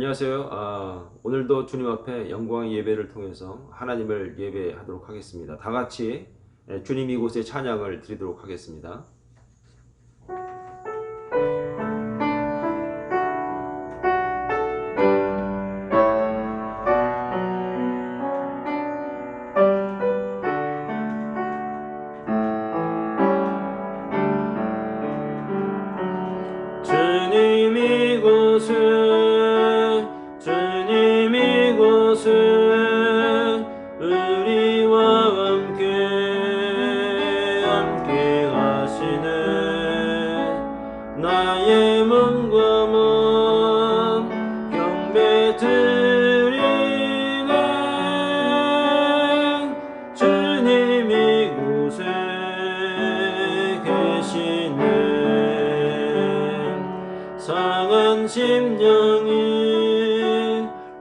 안녕하세요. 오늘도 주님 앞에 영광의 예배를 통해서 하나님을 예배하도록 하겠습니다. 다 같이 주님 이곳에 찬양을 드리도록 하겠습니다. 주님 이곳에 주님 이곳에 우리와 함께 하시네. 나의 몸과 몸 경배 드리네. 주님 이곳에 계시네. 상한 심령이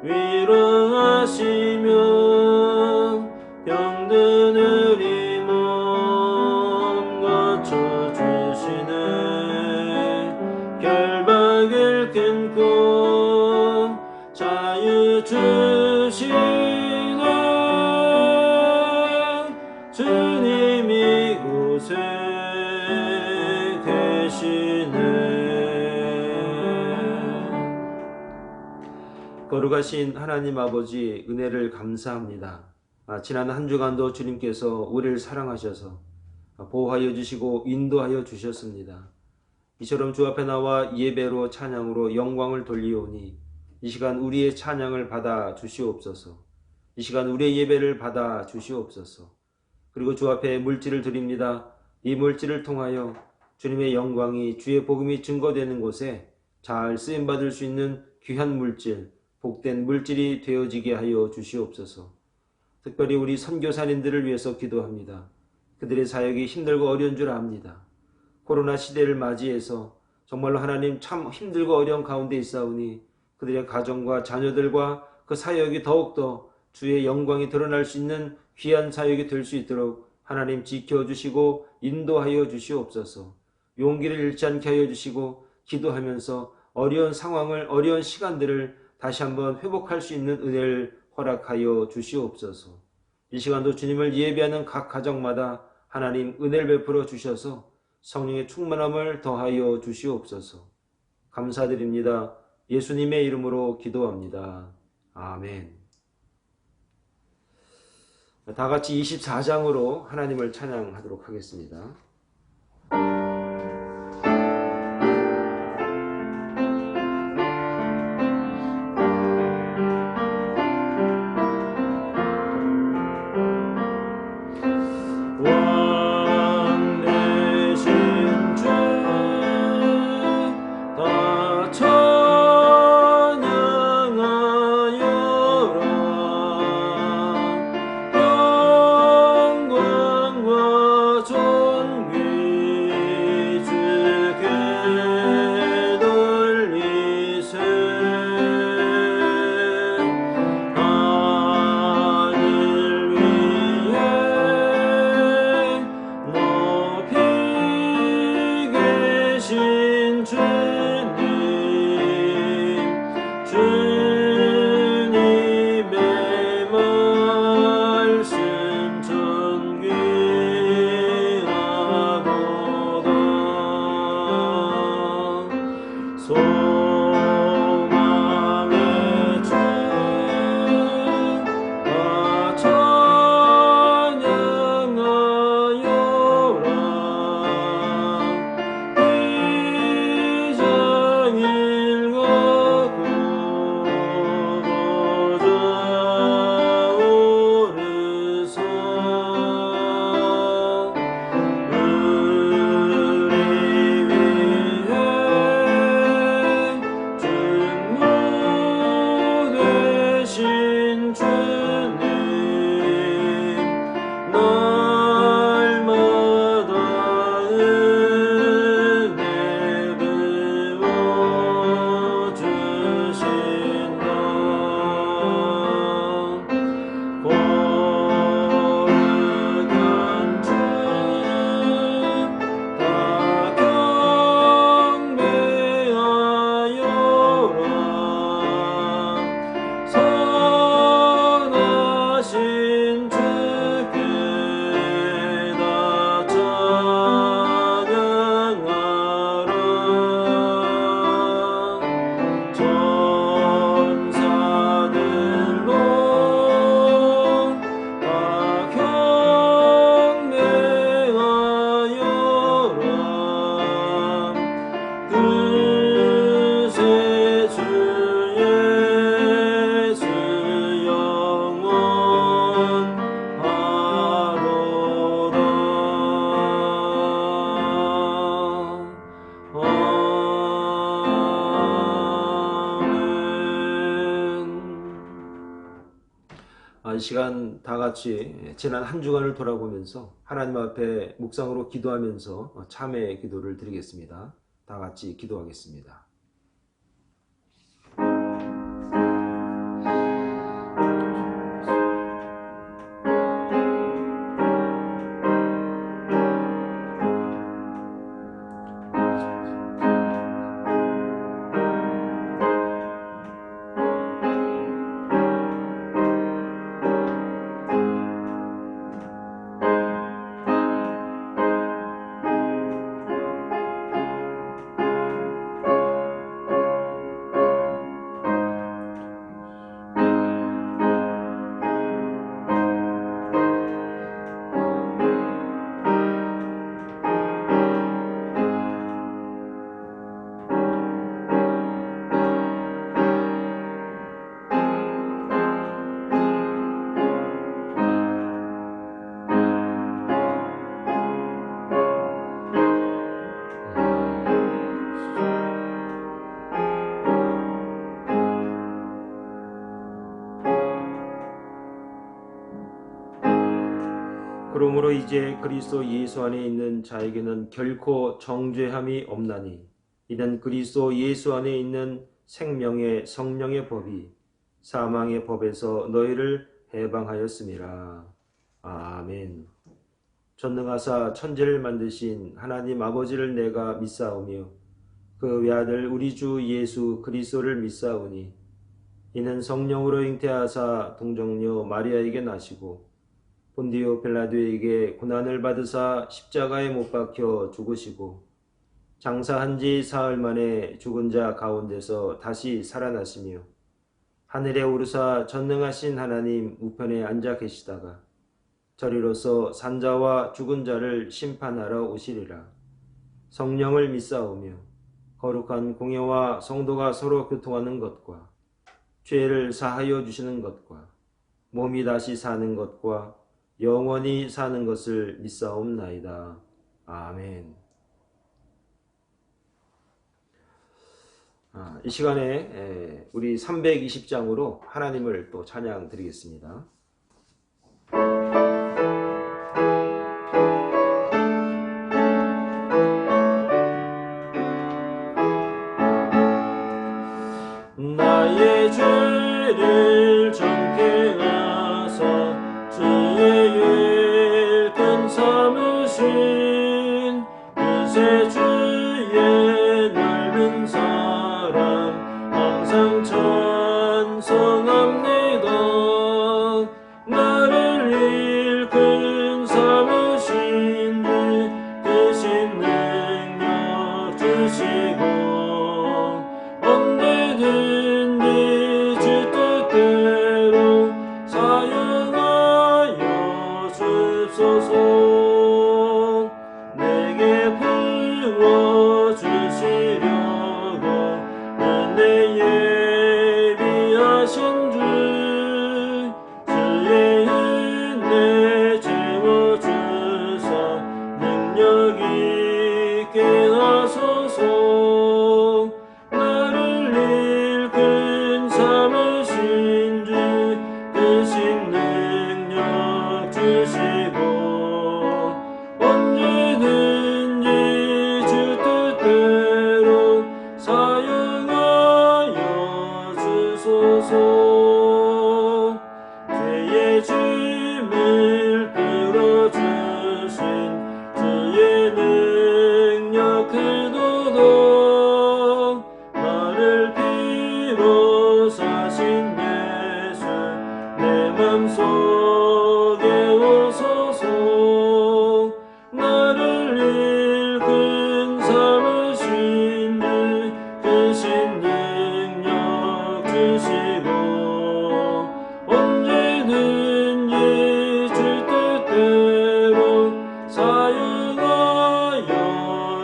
위로하시며 병든 우리 몸 고쳐주시네. 결박을 끊고 자유 주시네. 주님 이곳에 계시네. 거룩하신 하나님 아버지, 은혜를 감사합니다. 지난 한 주간도 주님께서 우리를 사랑하셔서 보호하여 주시고 인도하여 주셨습니다. 이처럼 주 앞에 나와 예배로 찬양으로 영광을 돌리오니 이 시간 우리의 찬양을 받아 주시옵소서. 이 시간 우리의 예배를 받아 주시옵소서. 그리고 주 앞에 물질을 드립니다. 이 물질을 통하여 주님의 영광이, 주의 복음이 증거되는 곳에 잘 쓰임받을 수 있는 귀한 물질, 복된 물질이 되어지게 하여 주시옵소서. 특별히 우리 선교사님들을 위해서 기도합니다. 그들의 사역이 힘들고 어려운 줄 압니다. 코로나 시대를 맞이해서 정말로 하나님 참 힘들고 어려운 가운데 있사오니 그들의 가정과 자녀들과 그 사역이 더욱더 주의 영광이 드러날 수 있는 귀한 사역이 될 수 있도록 하나님 지켜주시고 인도하여 주시옵소서. 용기를 잃지 않게 하여 주시고 기도하면서 어려운 상황을, 어려운 시간들을 다시 한번 회복할 수 있는 은혜를 허락하여 주시옵소서. 이 시간도 주님을 예배하는 각 가정마다 하나님 은혜를 베풀어 주셔서 성령의 충만함을 더하여 주시옵소서. 감사드립니다. 예수님의 이름으로 기도합니다. 아멘. 다 같이 24장으로 하나님을 찬양하도록 하겠습니다. 영광과 존귀 이 시간 다 같이 지난 한 주간을 돌아보면서 하나님 앞에 묵상으로 기도하면서 참회의 기도를 드리겠습니다. 다 같이 기도하겠습니다. 그러므로 이제 그리스도 예수 안에 있는 자에게는 결코 정죄함이 없나니 이는 그리스도 예수 안에 있는 생명의 성령의 법이 사망의 법에서 너희를 해방하였음이라. 아멘. 전능하사 천지를 만드신 하나님 아버지를 내가 믿사오며 그 외아들 우리 주 예수 그리스도를 믿사오니 이는 성령으로 잉태하사 동정녀 마리아에게 나시고 본디오 빌라도에게 고난을 받으사 십자가에 못 박혀 죽으시고 장사한 지 사흘 만에 죽은 자 가운데서 다시 살아나시며 하늘에 오르사 전능하신 하나님 우편에 앉아 계시다가 저리로서 산자와 죽은 자를 심판하러 오시리라. 성령을 믿사오며 거룩한 공예와 성도가 서로 교통하는 것과 죄를 사하여 주시는 것과 몸이 다시 사는 것과 영원히 사는 것을 믿사옵나이다. 아멘. 이 시간에 우리 320장으로 하나님을 또 찬양 드리겠습니다. 나의 죄를 정케하사 주의 일꾼 삼으신 그새 주의 넓은 사랑 항상 찬송합니다. 나를 일꾼 삼으신 주 크신 능력 주시고 언제든지 주 뜻대로 사용하여 주소서. 내게 부어주시려고 은혜 예비하신 주 주의 은혜 채워주사 능력 있게 하소서. 나를 일꾼 삼으신 주 크신 능력 주시고 언제든지 주 뜻대로 사용하여 주소서. 죄의 짐을 풀어주신 주의 능력 크도록 나를 피로 사신 예수 내 맘속에 오소서. 나를 일꾼 삼으신 주 크신 능력 주시고 언제든지 주 뜻대로 사용하여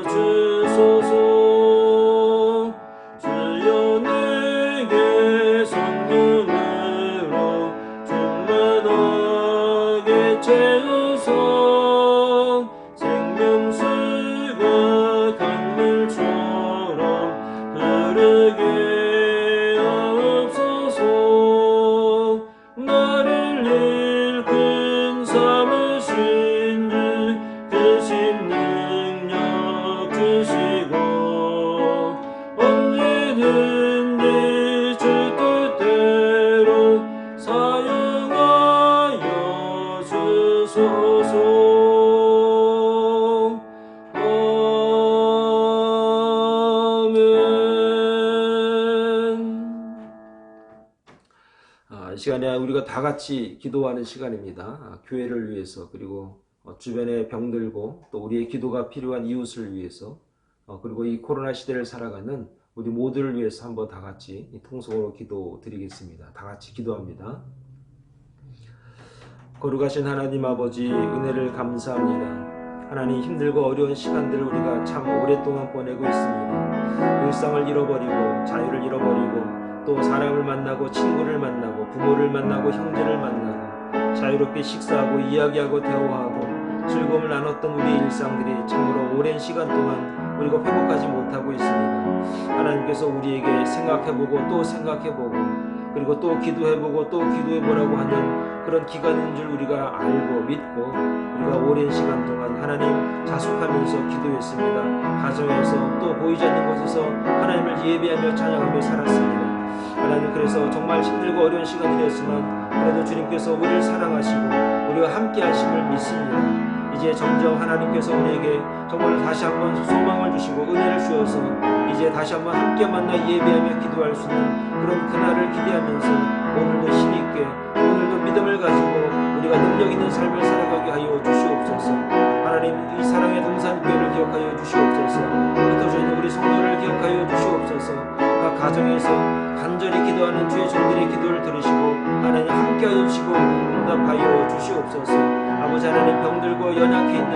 주소서. 주여 내게 성령으로 충만하게 채우소. 생명수가 강물처럼 흐르게 하옵소서. 나를 시간에 우리가 다 같이 기도하는 시간입니다. 교회를 위해서, 그리고 주변에 병들고 또 우리의 기도가 필요한 이웃을 위해서, 그리고 이 코로나 시대를 살아가는 우리 모두를 위해서 한번 다 같이 통성으로 기도 드리겠습니다. 다 같이 기도합니다. 거룩하신 하나님 아버지, 은혜를 감사합니다. 하나님, 힘들고 어려운 시간들을 우리가 참 오랫동안 보내고 있습니다. 일상을 잃어버리고 자유를 잃어버리고 또 사람을 만나고 친구를 만나고 부모를 만나고 형제를 만나고 자유롭게 식사하고 이야기하고 대화하고 즐거움을 나눴던 우리의 일상들이 참으로 오랜 시간 동안 우리가 회복하지 못하고 있습니다. 하나님께서 우리에게 생각해보고 또 생각해보고 그리고 또 기도해보고 또 기도해보라고 하는 그런 기간인 줄 우리가 알고 믿고 우리가 오랜 시간 동안 하나님 자숙하면서 기도했습니다. 가정에서 또 보이지 않는 곳에서 하나님을 예배하며 찬양하며 살았습니다. 하나님, 그래서 정말 힘들고 어려운 시간이었지만 그래도 주님께서 우리를 사랑하시고 우리와 함께 하심을 믿습니다. 이제 점점 하나님께서 우리에게 정말 다시 한번 소망을 주시고 은혜를 주어서 이제 다시 한번 함께 만나 예배하며 기도할 수 있는 그런 그날을 기대하면서 오늘도 힘있게 오늘도 믿음을 가지고 우리가 능력 있는 삶을 살아가게 하여 주시옵소서. 하나님, 이 사랑의 동산교회를 기억하여 주시옵소서. 흩어져 있는 우리 성도를 기억하여 주시옵소서. 각 가정에서 간절히 기도하는 주의 종들의 기도를 들으시고 하나님 함께하여 주시고 응답하여 주시옵소서. 아버지 하나님, 병들고 연약해 있는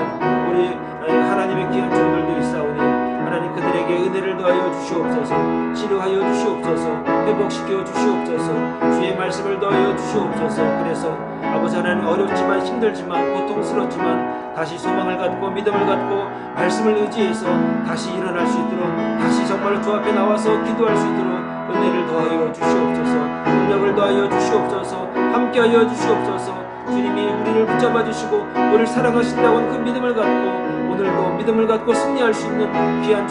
우리 하나님의 귀한 종들도 있사오니 하나님, 그들에게 은혜를 더하여 주시옵소서. 치료하여 주시옵소서. 회복시켜 주시옵소서. 주의 말씀을 더하여 주시옵소서. 그래서 아버지 하나님, 어렵지만 힘들지만 고통스럽지만 다시 소망을 갖고 믿음을 갖고 말씀을 의지해서 다시 일어날 수 있도록 다시 정말로 주 앞에 나와서 기도할 수 있도록 은혜를 더하여 주시옵소서. 능력을 더하여 주시옵소서. 함께하여 주시옵소서. 주님이 우리를 붙잡아 주시고 우리를 사랑하신다고 그 믿음을 갖고 오늘도 믿음을 갖고 승리할 수 있는 귀한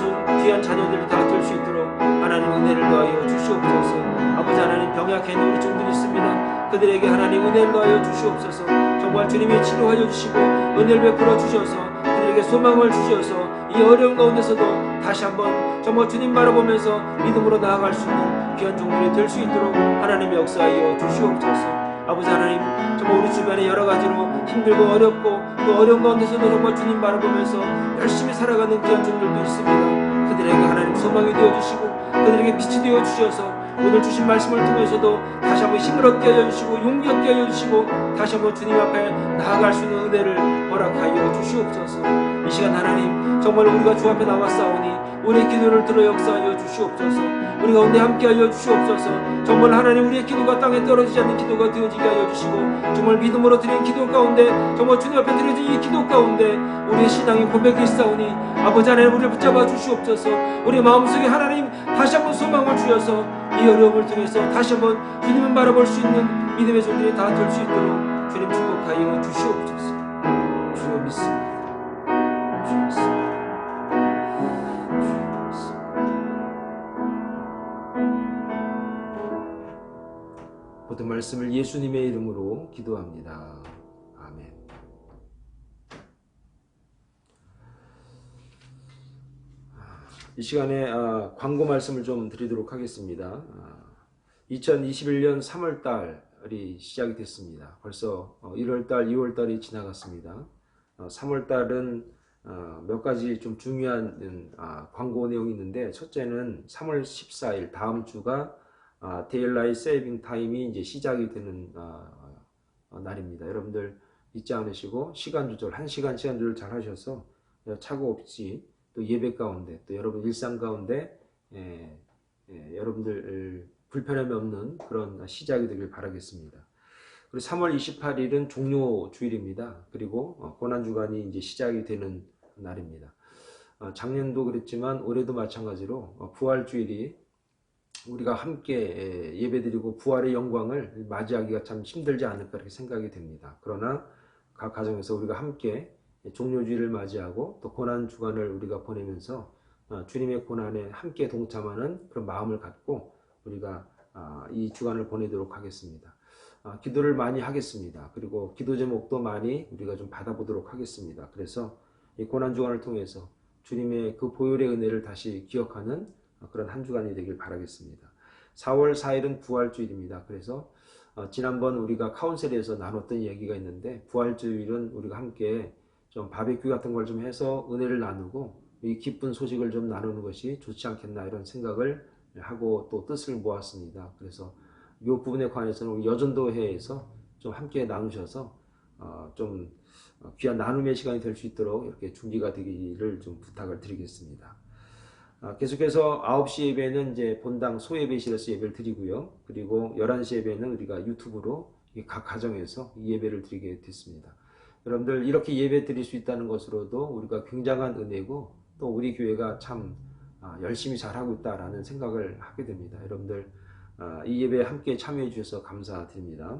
자녀들이 다 될 수 있도록 하나님 은혜를 더하여 주시옵소서. 아버지 하나님, 병약해 있는 우리 종들이 있습니다. 그들에게 하나님 은혜를 더하여 주시옵소서. 정말 주님이 치료하여 주시고 은혜를 베풀어 주셔서 그들에게 소망을 주셔서 이 어려운 가운데서도 다시 한번 정말 주님 바라보면서 믿음으로 나아갈 수 있는 귀한 종들이 될 수 있도록 하나님 역사하여 주시옵소서. 아버지 하나님, 정말 우리 주변에 여러 가지로 힘들고 어렵고 또 어려운 가운데서도 정말 주님 바라보면서 열심히 살아가는 귀한 종들도 있습니다. 그들에게 하나님 소망이 되어주시고 그들에게 빛이 되어주셔서 오늘 주신 말씀을 통해서도 다시 한번 힘을 얻게 하여 주시고 용기 얻게 하여 주시고 다시 한번 주님 앞에 나아갈 수 있는 은혜를 허락하여 주시옵소서. 이 시간 하나님, 정말 우리가 주 앞에 나왔사오니 우리의 기도를 들어 역사하여 주시옵소서. 우리 가운데 함께하여 주시옵소서. 정말 하나님, 우리의 기도가 땅에 떨어지지 않는 기도가 되어지게 하여 주시고 정말 믿음으로 드린 기도 가운데 정말 주님 앞에 드려진 이 기도 가운데 우리의 신앙이 고백이 있사오니 아버지 하나님, 우리를 붙잡아 주시옵소서. 우리 마음속에 하나님 다시 한번 소망을 주셔서 이 어려움을 통해서 다시 한번 주님을 바라볼 수 있는 믿음의 종들이 다 될 수 있도록 주님 축복하여 주시옵소서. 주여 믿습니다. 주여 믿습니다. 모든 말씀을 예수님의 이름으로 기도합니다. 아멘. 이 시간에 광고 말씀을 좀 드리도록 하겠습니다. 2021년 3월 달이 시작이 됐습니다. 벌써 1월 달, 2월 달이 지나갔습니다. 3월 달은 몇 가지 좀 중요한 광고 내용이 있는데, 첫째는 3월 14일 다음 주가 데일라이트 세이빙 타임이 이제 시작이 되는 날입니다. 여러분들 잊지 않으시고 시간 조절, 1시간 시간 조절 잘 하셔서 착오 없이 또 예배 가운데 또 여러분 일상 가운데 여러분들 불편함이 없는 그런 시작이 되길 바라겠습니다. 그리고 3월 28일은 종료 주일입니다. 그리고 고난주간이 이제 시작이 되는 날입니다. 작년도 그랬지만 올해도 마찬가지로 부활주일이 우리가 함께 예배드리고 부활의 영광을 맞이하기가 참 힘들지 않을까 이렇게 생각이 됩니다. 그러나 각 가정에서 우리가 함께 종료주일을 맞이하고 또 고난주간을 우리가 보내면서 주님의 고난에 함께 동참하는 그런 마음을 갖고 우리가 이 주간을 보내도록 하겠습니다. 기도를 많이 하겠습니다. 그리고 기도 제목도 많이 우리가 좀 받아보도록 하겠습니다. 그래서 이 고난주간을 통해서 주님의 그 보혈의 은혜를 다시 기억하는 그런 한 주간이 되길 바라겠습니다. 4월 4일은 부활주일입니다. 그래서 지난번 우리가 카운셀에서 나눴던 이야기가 있는데, 부활주일은 우리가 함께 좀 바베큐 같은 걸 좀 해서 은혜를 나누고 이 기쁜 소식을 좀 나누는 것이 좋지 않겠나 이런 생각을 하고 또 뜻을 모았습니다. 그래서 이 부분에 관해서는 우리 여전도회에서 좀 함께 나누셔서 좀 귀한 나눔의 시간이 될 수 있도록 이렇게 준비가 되기를 좀 부탁을 드리겠습니다. 계속해서 9시 예배는 이제 본당 소예배실에서 예배를 드리고요. 그리고 11시 예배는 우리가 유튜브로 각 가정에서 예배를 드리게 됐습니다. 여러분들 이렇게 예배 드릴 수 있다는 것으로도 우리가 굉장한 은혜고 또 우리 교회가 참 열심히 잘하고 있다라는 생각을 하게 됩니다. 여러분들 이 예배에 함께 참여해 주셔서 감사드립니다.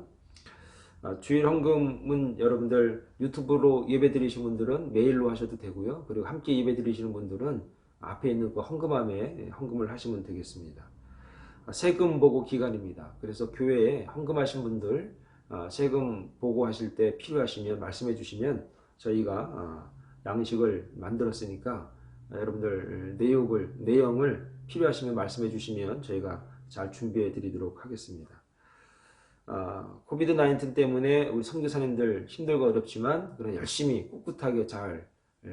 주일 헌금은 여러분들 유튜브로 예배 드리시는 분들은 메일로 하셔도 되고요. 그리고 함께 예배 드리시는 분들은 앞에 있는 그 헌금함에 헌금을 하시면 되겠습니다. 세금 보고 기간입니다. 그래서 교회에 헌금하신 분들 세금 보고하실 때 필요하시면 말씀해 주시면 저희가 양식을 만들었으니까 여러분들 내용을 필요하시면 말씀해 주시면 저희가 잘 준비해 드리도록 하겠습니다. 코비드 19 때문에 우리 선교사님들 힘들고 어렵지만 그런 열심히 꿋꿋하게 잘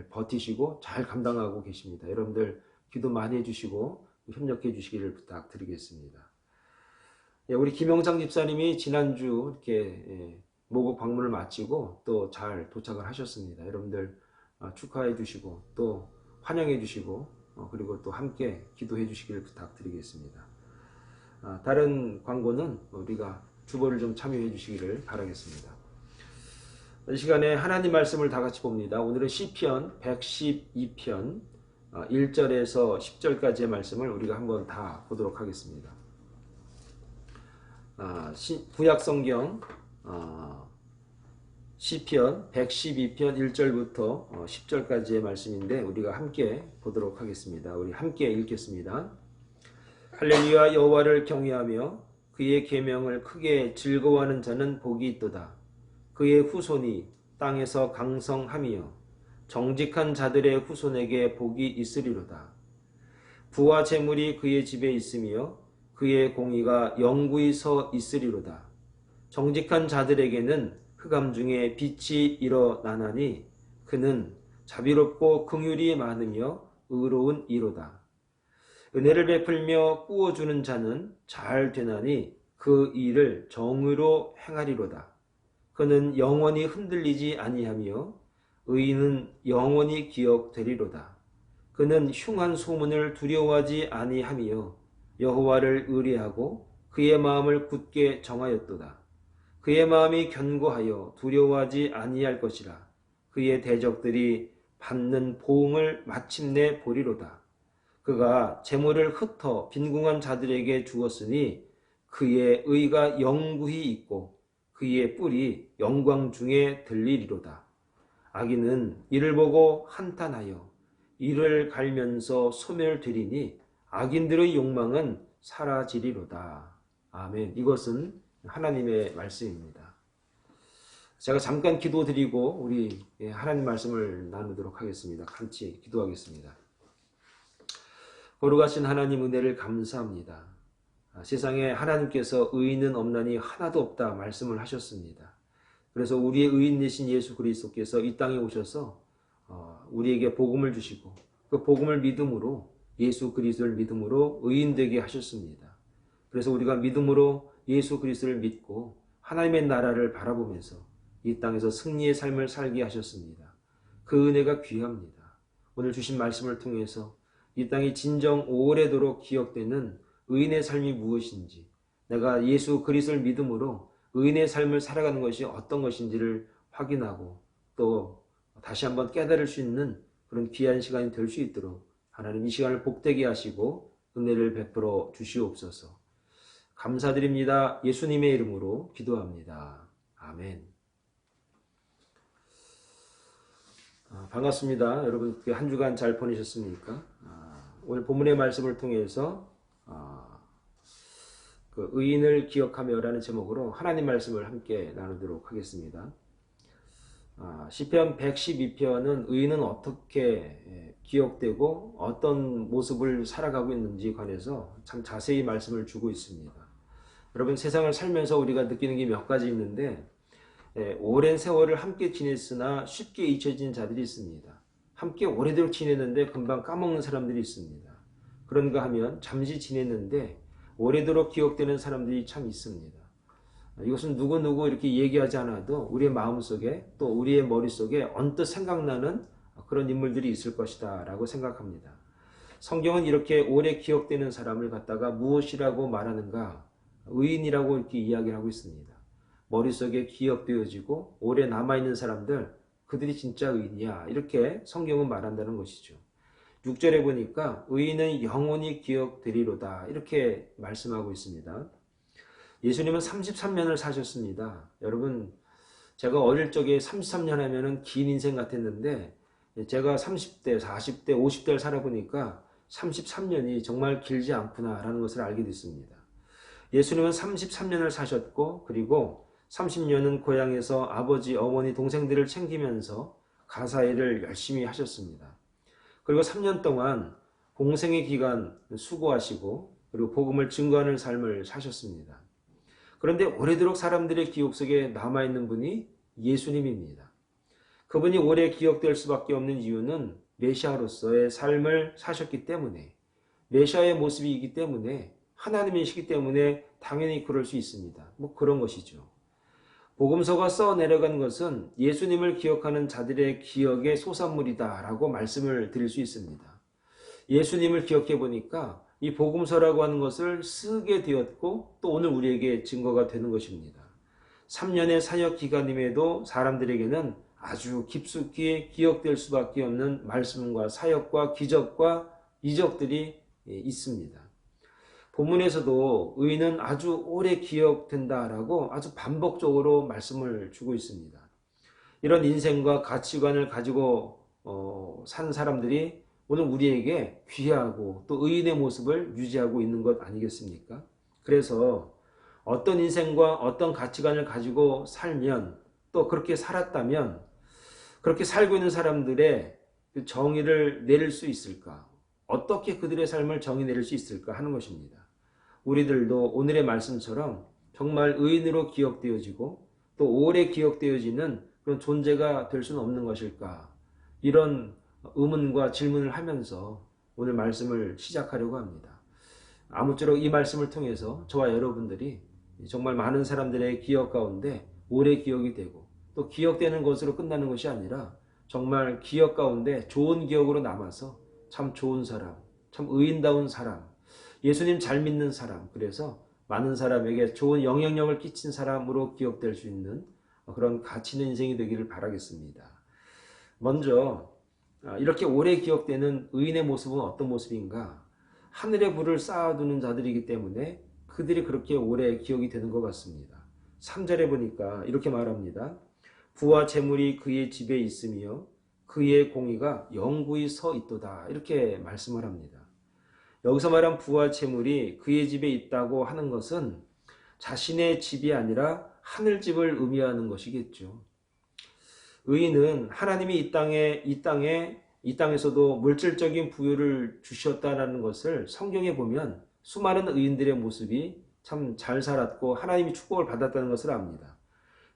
버티시고 잘 감당하고 계십니다. 여러분들 기도 많이 해주시고 협력해 주시기를 부탁드리겠습니다. 우리 김영상 집사님이 지난주 이렇게 모국 방문을 마치고 또 잘 도착을 하셨습니다. 여러분들 축하해 주시고 또 환영해 주시고 그리고 또 함께 기도해 주시기를 부탁드리겠습니다. 다른 광고는 우리가 주보를 좀 참여해 주시기를 바라겠습니다. 이 시간에 하나님 말씀을 다 같이 봅니다. 오늘은 시편 112편 1절에서 10절까지의 말씀을 우리가 한번 다 보도록 하겠습니다. 구약성경 시편 112편 1절부터 10절까지의 말씀인데 우리가 함께 보도록 하겠습니다. 우리 함께 읽겠습니다. 할렐루야. 여호와를 경외하며 그의 계명을 크게 즐거워하는 자는 복이 있도다. 그의 후손이 땅에서 강성함이요 정직한 자들의 후손에게 복이 있으리로다. 부와 재물이 그의 집에 있으며 그의 공의가 영구히 서 있으리로다. 정직한 자들에게는 흑암 중에 빛이 일어나나니 그는 자비롭고 긍휼이 많으며 의로운 이로다. 은혜를 베풀며 꾸어주는 자는 잘 되나니 그 일을 정의로 행하리로다. 그는 영원히 흔들리지 아니하며 의인은 영원히 기억되리로다. 그는 흉한 소문을 두려워하지 아니하며 여호와를 의뢰하고 그의 마음을 굳게 정하였도다. 그의 마음이 견고하여 두려워하지 아니할 것이라. 그의 대적들이 받는 보응을 마침내 보리로다. 그가 재물을 흩어 빈궁한 자들에게 주었으니 그의 의가 영구히 있고 그의 뿔이 영광 중에 들리리로다. 악인은 이를 보고 한탄하여 이를 갈면서 소멸되리니 악인들의 욕망은 사라지리로다. 아멘. 이것은 하나님의 말씀입니다. 제가 잠깐 기도드리고 우리 하나님 말씀을 나누도록 하겠습니다. 같이 기도하겠습니다. 거룩하신 하나님 은혜를 감사합니다. 세상에 하나님께서 의인은 없나니 하나도 없다 말씀을 하셨습니다. 그래서 우리의 의인 되신 예수 그리스도께서 이 땅에 오셔서 우리에게 복음을 주시고 그 복음을 믿음으로 예수 그리스도를 믿음으로 의인 되게 하셨습니다. 그래서 우리가 믿음으로 예수 그리스도를 믿고 하나님의 나라를 바라보면서 이 땅에서 승리의 삶을 살게 하셨습니다. 그 은혜가 귀합니다. 오늘 주신 말씀을 통해서 이 땅이 진정 오래도록 기억되는 의인의 삶이 무엇인지, 내가 예수 그리스도를 믿음으로 의인의 삶을 살아가는 것이 어떤 것인지를 확인하고 또 다시 한번 깨달을 수 있는 그런 귀한 시간이 될 수 있도록 하나님 이 시간을 복되게 하시고 은혜를 베풀어 주시옵소서. 감사드립니다. 예수님의 이름으로 기도합니다. 아멘. 반갑습니다. 여러분 한 주간 잘 보내셨습니까? 오늘 본문의 말씀을 통해서 그 의인을 기억하며라는 제목으로 하나님 말씀을 함께 나누도록 하겠습니다. 시편 112편은 의인은 어떻게 기억되고 어떤 모습을 살아가고 있는지 관해서 참 자세히 말씀을 주고 있습니다. 여러분 세상을 살면서 우리가 느끼는 게 몇 가지 있는데 오랜 세월을 함께 지냈으나 쉽게 잊혀진 자들이 있습니다. 함께 오래도록 지냈는데 금방 까먹는 사람들이 있습니다. 그런가 하면 잠시 지냈는데 오래도록 기억되는 사람들이 참 있습니다. 이것은 누구누구 이렇게 얘기하지 않아도 우리의 마음속에 또 우리의 머릿속에 언뜻 생각나는 그런 인물들이 있을 것이다 라고 생각합니다. 성경은 이렇게 오래 기억되는 사람을 갖다가 무엇이라고 말하는가? 의인이라고 이렇게 이야기를 하고 있습니다. 머릿속에 기억되어지고 오래 남아있는 사람들, 그들이 진짜 의인이야, 이렇게 성경은 말한다는 것이죠. 6절에 보니까 의인은 영원히 기억되리로다, 이렇게 말씀하고 있습니다. 예수님은 33년을 사셨습니다. 여러분, 제가 어릴 적에 33년 하면은 긴 인생 같았는데 제가 30대, 40대, 50대를 살아보니까 33년이 정말 길지 않구나라는 것을 알게 됐습니다. 예수님은 33년을 사셨고 그리고 30년은 고향에서 아버지, 어머니, 동생들을 챙기면서 가사일을 열심히 하셨습니다. 그리고 3년 동안 공생의 기간 수고하시고 그리고 복음을 증거하는 삶을 사셨습니다. 그런데 오래도록 사람들의 기억 속에 남아있는 분이 예수님입니다. 그분이 오래 기억될 수밖에 없는 이유는 메시아로서의 삶을 사셨기 때문에, 메시아의 모습이기 때문에, 하나님이시기 때문에 당연히 그럴 수 있습니다. 그런 것이죠. 복음서가 써내려간 것은 예수님을 기억하는 자들의 기억의 소산물이다라고 말씀을 드릴 수 있습니다. 예수님을 기억해 보니까 이 복음서라고 하는 것을 쓰게 되었고 또 오늘 우리에게 증거가 되는 것입니다. 3년의 사역 기간임에도 사람들에게는 아주 깊숙이 기억될 수밖에 없는 말씀과 사역과 기적과 이적들이 있습니다. 본문에서도 의인은 아주 오래 기억된다라고 아주 반복적으로 말씀을 주고 있습니다. 이런 인생과 가치관을 가지고 산 사람들이 오늘 우리에게 귀하고 또 의인의 모습을 유지하고 있는 것 아니겠습니까? 그래서 어떤 인생과 어떤 가치관을 가지고 살면 또 그렇게 살았다면 그렇게 살고 있는 사람들의 정의를 내릴 수 있을까? 어떻게 그들의 삶을 정의 내릴 수 있을까 하는 것입니다. 우리들도 오늘의 말씀처럼 정말 의인으로 기억되어지고 또 오래 기억되어지는 그런 존재가 될 수는 없는 것일까? 이런 의문과 질문을 하면서 오늘 말씀을 시작하려고 합니다. 아무쪼록 이 말씀을 통해서 저와 여러분들이 정말 많은 사람들의 기억 가운데 오래 기억이 되고 또 기억되는 것으로 끝나는 것이 아니라 정말 기억 가운데 좋은 기억으로 남아서 참 좋은 사람, 참 의인다운 사람, 예수님 잘 믿는 사람, 그래서 많은 사람에게 좋은 영향력을 끼친 사람으로 기억될 수 있는 그런 가치 있는 인생이 되기를 바라겠습니다. 먼저 이렇게 오래 기억되는 의인의 모습은 어떤 모습인가? 하늘의 불을 쌓아두는 자들이기 때문에 그들이 그렇게 오래 기억이 되는 것 같습니다. 3절에 보니까 이렇게 말합니다. 부와 재물이 그의 집에 있으며 그의 공의가 영구히 서 있도다, 이렇게 말씀을 합니다. 여기서 말한 부와 재물이 그의 집에 있다고 하는 것은 자신의 집이 아니라 하늘집을 의미하는 것이겠죠. 의인은 하나님이 이 땅에서도 물질적인 부유를 주셨다는 것을 성경에 보면 수많은 의인들의 모습이 참 잘 살았고 하나님이 축복을 받았다는 것을 압니다.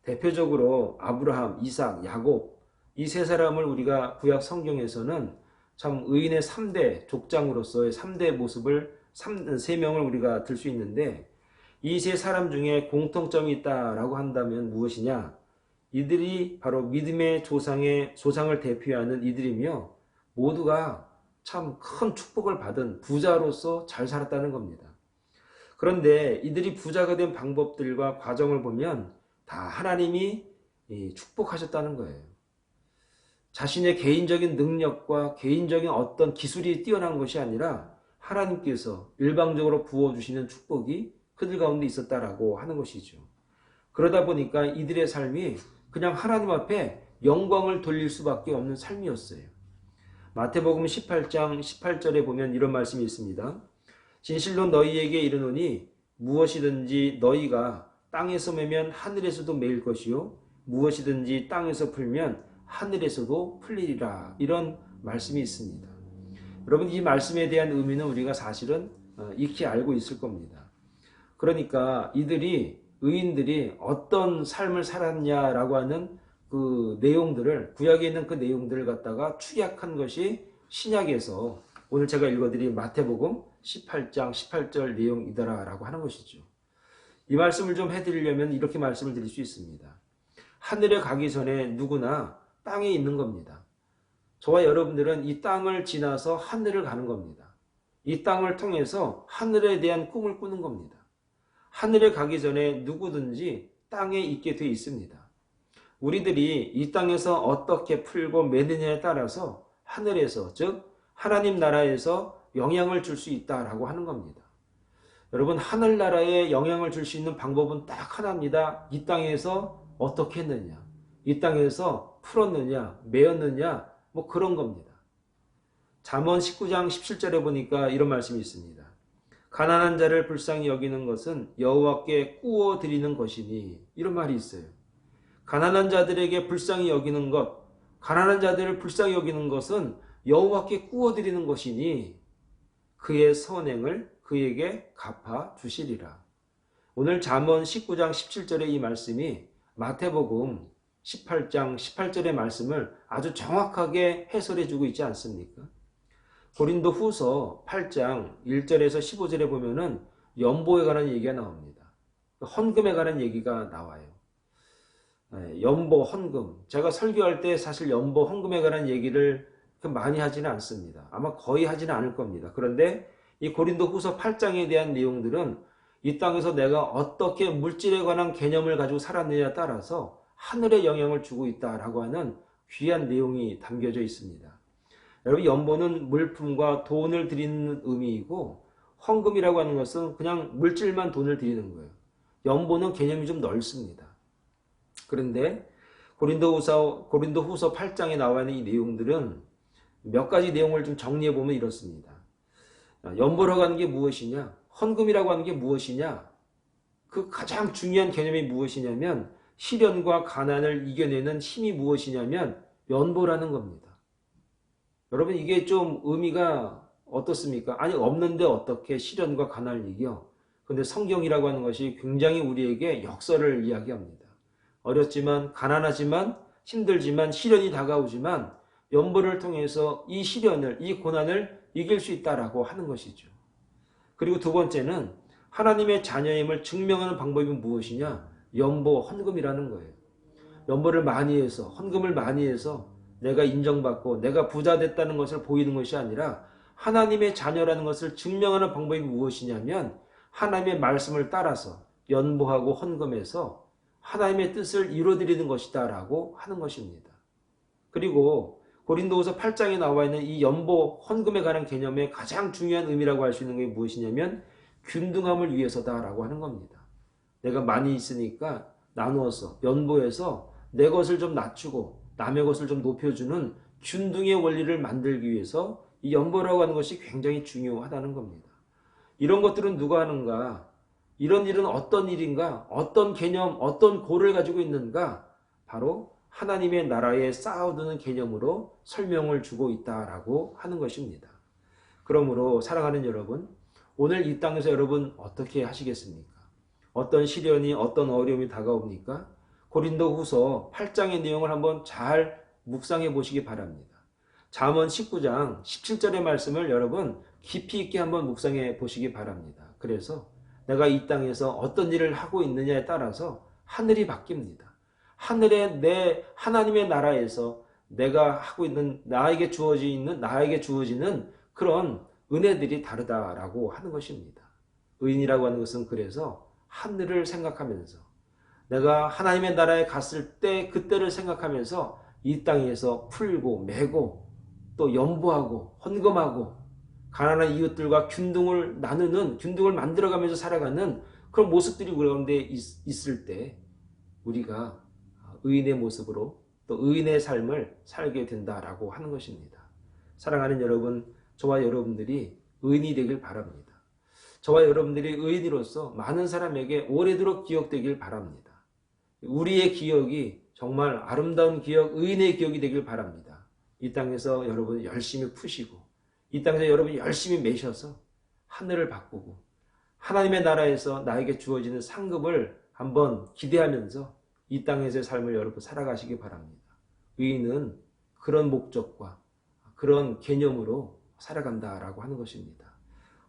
대표적으로 아브라함, 이삭, 야곱, 이 세 사람을 우리가 구약 성경에서는 참 의인의 3대 족장으로서의 3대 모습을 3명을 우리가 들 수 있는데 이 세 사람 중에 공통점이 있다라고 한다면 무엇이냐? 이들이 바로 믿음의 조상을 대표하는 이들이며 모두가 참 큰 축복을 받은 부자로서 잘 살았다는 겁니다. 그런데 이들이 부자가 된 방법들과 과정을 보면 다 하나님이 축복하셨다는 거예요. 자신의 개인적인 능력과 개인적인 어떤 기술이 뛰어난 것이 아니라 하나님께서 일방적으로 부어주시는 축복이 그들 가운데 있었다라고 하는 것이죠. 그러다 보니까 이들의 삶이 그냥 하나님 앞에 영광을 돌릴 수밖에 없는 삶이었어요. 마태복음 18장 18절에 보면 이런 말씀이 있습니다. 진실로 너희에게 이르노니 무엇이든지 너희가 땅에서 매면 하늘에서도 매일 것이요 무엇이든지 땅에서 풀면 하늘에서도 풀리리라, 이런 말씀이 있습니다. 여러분, 이 말씀에 대한 의미는 우리가 사실은 익히 알고 있을 겁니다. 그러니까 이들이 의인들이 어떤 삶을 살았냐라고 하는 그 내용들을 구약에 있는 그 내용들을 갖다가 축약한 것이 신약에서 오늘 제가 읽어드린 마태복음 18장 18절 내용이더라라고 하는 것이죠. 이 말씀을 좀 해드리려면 이렇게 말씀을 드릴 수 있습니다. 하늘에 가기 전에 누구나 땅에 있는 겁니다. 저와 여러분들은 이 땅을 지나서 하늘을 가는 겁니다. 이 땅을 통해서 하늘에 대한 꿈을 꾸는 겁니다. 하늘에 가기 전에 누구든지 땅에 있게 돼 있습니다. 우리들이 이 땅에서 어떻게 풀고 매느냐에 따라서 하늘에서, 즉 하나님 나라에서 영향을 줄 수 있다라고 하는 겁니다. 여러분, 하늘나라에 영향을 줄 수 있는 방법은 딱 하나입니다. 이 땅에서 어떻게 했느냐, 이 땅에서 풀었느냐, 매었느냐, 뭐 그런 겁니다. 잠언 19장 17절에 보니까 이런 말씀이 있습니다. 가난한 자를 불쌍히 여기는 것은 여호와께 꾸어 드리는 것이니, 이런 말이 있어요. 가난한 자들에게 불쌍히 여기는 것, 가난한 자들을 불쌍히 여기는 것은 여호와께 꾸어 드리는 것이니 그의 선행을 그에게 갚아 주시리라. 오늘 잠언 19장 17절의 이 말씀이 마태복음 18장 18절의 말씀을 아주 정확하게 해설해 주고 있지 않습니까? 고린도 후서 8장 1절에서 15절에 보면은 연보에 관한 얘기가 나옵니다. 헌금에 관한 얘기가 나와요. 연보, 헌금. 제가 설교할 때 사실 연보, 헌금에 관한 얘기를 많이 하지는 않습니다. 아마 거의 하지는 않을 겁니다. 그런데 이 고린도 후서 8장에 대한 내용들은 이 땅에서 내가 어떻게 물질에 관한 개념을 가지고 살았느냐에 따라서 하늘에 영향을 주고 있다라고 하는 귀한 내용이 담겨져 있습니다. 여러분, 연보는 물품과 돈을 드리는 의미이고 헌금이라고 하는 것은 그냥 물질만 돈을 드리는 거예요. 연보는 개념이 좀 넓습니다. 그런데 고린도후서 8장에 나와 있는 이 내용들은 몇 가지 내용을 좀 정리해 보면 이렇습니다. 연보라고 하는 게 무엇이냐? 헌금이라고 하는 게 무엇이냐? 그 가장 중요한 개념이 무엇이냐면 시련과 가난을 이겨내는 힘이 무엇이냐면 연보라는 겁니다. 여러분, 이게 좀 의미가 어떻습니까? 아니, 없는데 어떻게 시련과 가난을 이겨? 근데 성경이라고 하는 것이 굉장히 우리에게 역설을 이야기합니다. 어렵지만, 가난하지만, 힘들지만, 시련이 다가오지만 연보를 통해서 이 시련을, 이 고난을 이길 수 있다라고 하는 것이죠. 그리고 두 번째는 하나님의 자녀임을 증명하는 방법이 무엇이냐? 연보, 헌금이라는 거예요. 연보를 많이 해서, 헌금을 많이 해서 내가 인정받고 내가 부자 됐다는 것을 보이는 것이 아니라 하나님의 자녀라는 것을 증명하는 방법이 무엇이냐면 하나님의 말씀을 따라서 연보하고 헌금해서 하나님의 뜻을 이루어드리는 것이다 라고 하는 것입니다. 그리고 고린도후서 8장에 나와 있는 이 연보, 헌금에 관한 개념의 가장 중요한 의미라고 할 수 있는 게 무엇이냐면 균등함을 위해서다라고 하는 겁니다. 내가 많이 있으니까 나누어서 연보해서 내 것을 좀 낮추고 남의 것을 좀 높여주는 균등의 원리를 만들기 위해서 이 연보라고 하는 것이 굉장히 중요하다는 겁니다. 이런 것들은 누가 하는가? 이런 일은 어떤 일인가? 어떤 개념, 어떤 고를 가지고 있는가? 바로 하나님의 나라에 쌓아두는 개념으로 설명을 주고 있다라고 하는 것입니다. 그러므로 사랑하는 여러분, 오늘 이 땅에서 여러분 어떻게 하시겠습니까? 어떤 시련이, 어떤 어려움이 다가옵니까? 고린도후서 8장의 내용을 한번 잘 묵상해 보시기 바랍니다. 잠언 19장 17절의 말씀을 여러분 깊이 있게 한번 묵상해 보시기 바랍니다. 그래서 내가 이 땅에서 어떤 일을 하고 있느냐에 따라서 하늘이 바뀝니다. 하늘에 내 하나님의 나라에서 내가 하고 있는 나에게 주어지는 그런 은혜들이 다르다라고 하는 것입니다. 의인이라고 하는 것은 그래서 하늘을 생각하면서 내가 하나님의 나라에 갔을 때 그때를 생각하면서 이 땅에서 풀고 매고 또 연보하고 헌금하고 가난한 이웃들과 균등을 나누는, 균등을 만들어가면서 살아가는 그런 모습들이 우리 가운데 있을 때 우리가 의인의 모습으로 또 의인의 삶을 살게 된다라고 하는 것입니다. 사랑하는 여러분, 저와 여러분들이 의인이 되길 바랍니다. 저와 여러분들이 의인으로서 많은 사람에게 오래도록 기억되길 바랍니다. 우리의 기억이 정말 아름다운 기억, 의인의 기억이 되길 바랍니다. 이 땅에서 여러분 열심히 푸시고 이 땅에서 여러분이 열심히 매셔서 하늘을 바꾸고 하나님의 나라에서 나에게 주어지는 상급을 한번 기대하면서 이 땅에서의 삶을 여러분 살아가시기 바랍니다. 의인은 그런 목적과 그런 개념으로 살아간다라고 하는 것입니다.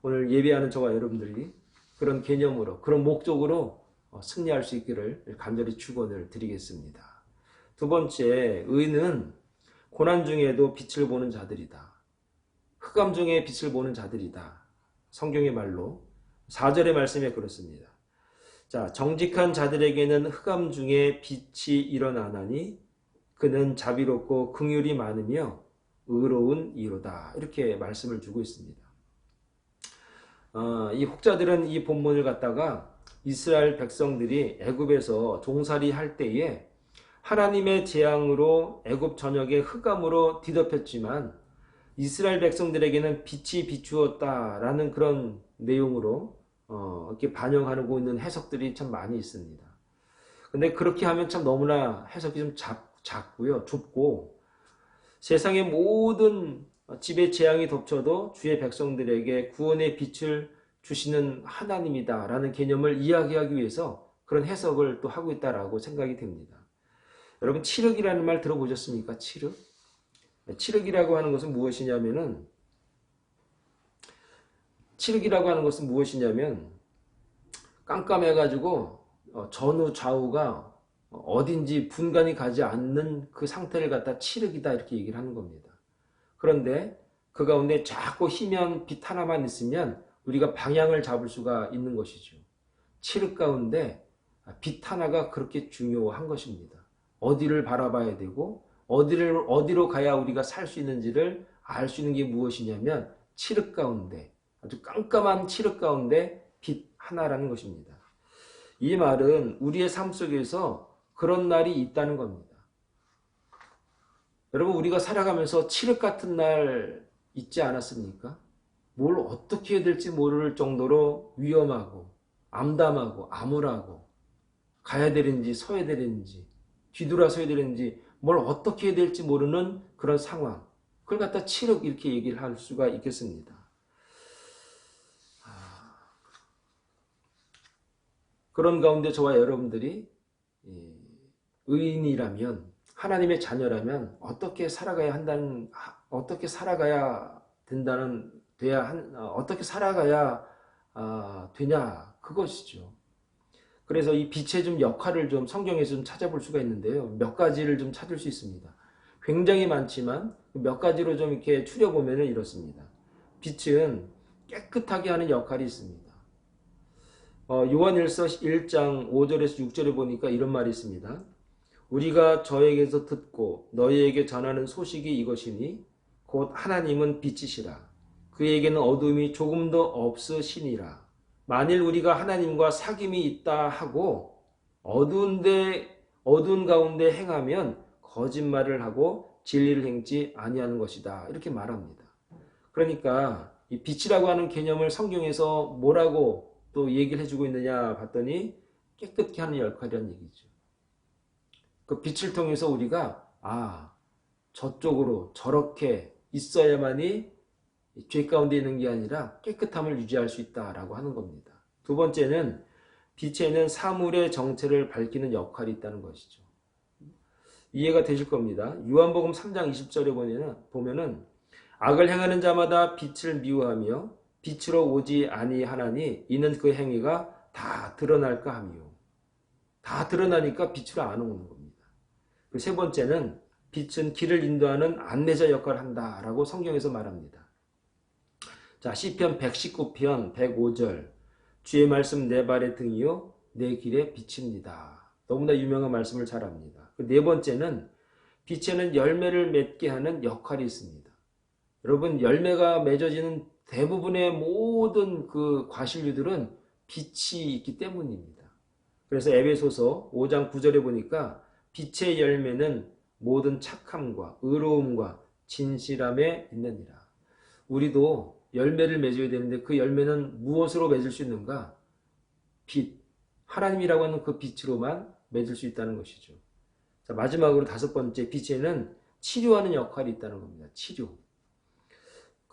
오늘 예배하는 저와 여러분들이 그런 개념으로, 그런 목적으로 승리할 수 있기를 간절히 축원을 드리겠습니다. 두 번째, 의인은 고난 중에도 빛을 보는 자들이다. 흑암 중에 빛을 보는 자들이다. 성경의 말로 4절의 말씀에 그렇습니다. 자, 정직한 자들에게는 흑암 중에 빛이 일어나나니 그는 자비롭고 긍휼이 많으며 의로운 이로다. 이렇게 말씀을 주고 있습니다. 이 혹자들은 이 본문을 갖다가 이스라엘 백성들이 애굽에서 종살이 할 때에 하나님의 재앙으로 애굽 전역에 흑암으로 뒤덮였지만 이스라엘 백성들에게는 빛이 비추었다라는 그런 내용으로 이렇게 반영하고 있는 해석들이 참 많이 있습니다. 근데 그렇게 하면 참 너무나 해석이 좀 작고요, 좁고 세상의 모든 집에 재앙이 덮쳐도 주의 백성들에게 구원의 빛을 주시는 하나님이다라는 개념을 이야기하기 위해서 그런 해석을 또 하고 있다라고 생각이 됩니다. 여러분, 칠흑이라는 말 들어보셨습니까? 칠흑? 칠흑이라고 하는 것은 무엇이냐면은 깜깜해가지고 전후 좌우가 어딘지 분간이 가지 않는 그 상태를 갖다 칠흑이다 이렇게 얘기를 하는 겁니다. 그런데 그 가운데 자꾸 희미한 빛 하나만 있으면 우리가 방향을 잡을 수가 있는 것이죠. 칠흑 가운데 빛 하나가 그렇게 중요한 것입니다. 어디를 바라봐야 되고 어디로 가야 우리가 살 수 있는지를 알 수 있는 게 무엇이냐면 칠흑 가운데, 아주 깜깜한 칠흑 가운데 빛 하나라는 것입니다. 이 말은 우리의 삶 속에서 그런 날이 있다는 겁니다. 여러분, 우리가 살아가면서 칠흑 같은 날 있지 않았습니까? 뭘 어떻게 해야 될지 모를 정도로 위험하고 암담하고 암울하고 가야 되는지 서야 되는지 뒤돌아서야 되는지 뭘 어떻게 해야 될지 모르는 그런 상황, 그걸 갖다 칠흑 이렇게 얘기를 할 수가 있겠습니다. 그런 가운데 저와 여러분들이 의인이라면, 하나님의 자녀라면 어떻게 살아가야 되냐, 그것이죠. 그래서 이 빛의 좀 역할을 좀 성경에서 좀 찾아볼 수가 있는데요. 몇 가지를 좀 찾을 수 있습니다. 굉장히 많지만 몇 가지로 좀 이렇게 추려보면 이렇습니다. 빛은 깨끗하게 하는 역할이 있습니다. 요한일서 1장 5절에서 6절에 보니까 이런 말이 있습니다. 우리가 저에게서 듣고 너희에게 전하는 소식이 이것이니 곧 하나님은 빛이시라. 그에게는 어둠이 조금도 없으시니라. 만일 우리가 하나님과 사귐이 있다 하고 어두운 가운데 행하면 거짓말을 하고 진리를 행치 아니하는 것이다. 이렇게 말합니다. 그러니까 이 빛이라고 하는 개념을 성경에서 뭐라고 또 얘기를 해주고 있느냐 봤더니 깨끗게 하는 역할이라는 얘기죠. 그 빛을 통해서 우리가 저쪽으로 저렇게 있어야만이 죄 가운데 있는 게 아니라 깨끗함을 유지할 수 있다라고 하는 겁니다. 두 번째는 빛에는 사물의 정체를 밝히는 역할이 있다는 것이죠. 이해가 되실 겁니다. 요한복음 3장 20절에 보면은 악을 행하는 자마다 빛을 미워하며 빛으로 오지 아니하나니 이는 그 행위가 다 드러날까 하며, 다 드러나니까 빛으로 안 오는 겁니다. 세 번째는 빛은 길을 인도하는 안내자 역할을 한다라고 성경에서 말합니다. 자, 시편 119편 105절, 주의 말씀 내 발의 등이요 내 길의 빛입니다. 너무나 유명한 말씀을 잘 합니다. 네 번째는 빛에는 열매를 맺게 하는 역할이 있습니다. 여러분, 열매가 맺어지는 대부분의 모든 그 과실류들은 빛이 있기 때문입니다. 그래서 에베소서 5장 9절에 보니까 빛의 열매는 모든 착함과 의로움과 진실함에 있느니라. 우리도 열매를 맺어야 되는데 그 열매는 무엇으로 맺을 수 있는가? 빛, 하나님이라고 하는 그 빛으로만 맺을 수 있다는 것이죠. 자, 마지막으로 다섯 번째, 빛에는 치료하는 역할이 있다는 겁니다. 치료.